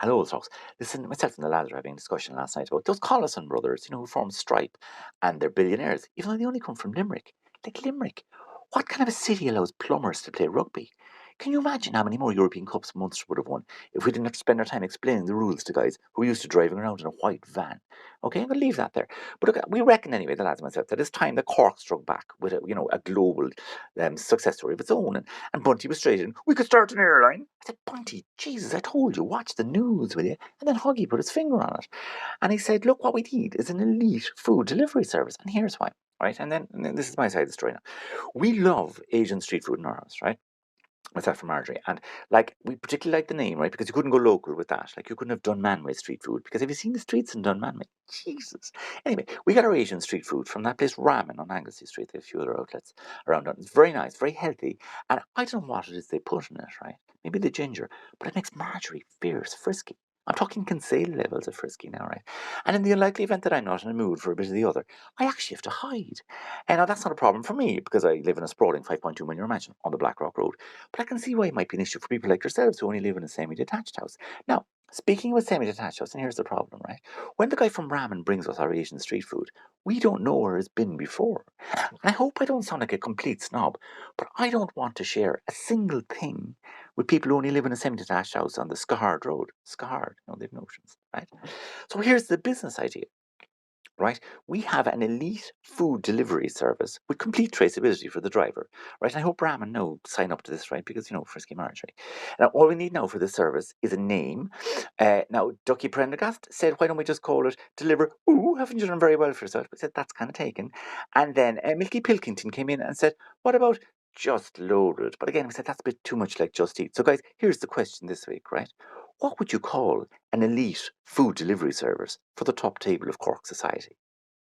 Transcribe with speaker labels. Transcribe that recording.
Speaker 1: Hello, folks. Listen, myself and the lads were having a discussion last night about those Collison brothers, who formed Stripe, and they're billionaires, even though they only come from Limerick. Like Limerick, what kind of a city allows plumbers to play rugby? Can you imagine how many more European Cups Munster would have won if we didn't have to spend our time explaining the rules to guys who are used to driving around in a white van? Okay, I'm going to leave that there. But look, we reckon anyway, the lads and myself, that it's time that Cork struck back with a global success story of its own. And Bunty was straight in, we could start an airline. I said, Bunty, Jesus, I told you, watch the news, will you? And then Huggy put his finger on it. And he said, look, what we need is an elite food delivery service. And here's why, right? And then this is my side of the story now. We love Asian street food in our house, right? Myself and Marjorie. And we particularly like the name, right? Because you couldn't go local with that. Like you couldn't have Dunmanway street food. Because have you seen the streets in Dunmanway? Jesus. Anyway, we got our Asian street food from that place Ramen on Anglesey Street. They have a few other outlets around it. It's very nice, very healthy. And I don't know what it is they put in it, right? Maybe the ginger, but it makes Marjorie fierce, frisky. I'm talking Kinsale levels of frisky now, right? And in the unlikely event that I'm not in a mood for a bit of the other, I actually have to hide. And now that's not a problem for me because I live in a sprawling 5.2 million mansion on the Blackrock Road. But I can see why it might be an issue for people like yourselves who only live in a semi-detached house. Now, speaking of a semi-detached house, and here's the problem, right? When the guy from Ramen brings us our Asian street food, we don't know where it's been before. And I hope I don't sound like a complete snob, but I don't want to share a single thing with people who only live in a semi-detached house on the Skahard Road. Skahard, they've notions, right? So here's the business idea. Right, we have an elite food delivery service with complete traceability for the driver. Right, and I hope Ramen know sign up to this, right? Because Frisky Marjorie. Now, all we need now for this service is a name. Now, Ducky Prendergast said, "Why don't we just call it Deliver?" Ooh, haven't you done very well for yourself? We said that's kind of taken. And then Milky Pilkington came in and said, "What about Just Loaded?" But again, we said that's a bit too much like Just Eat. So, guys, here's the question this week, right? What would you call an elite food delivery service for the top table of Cork society?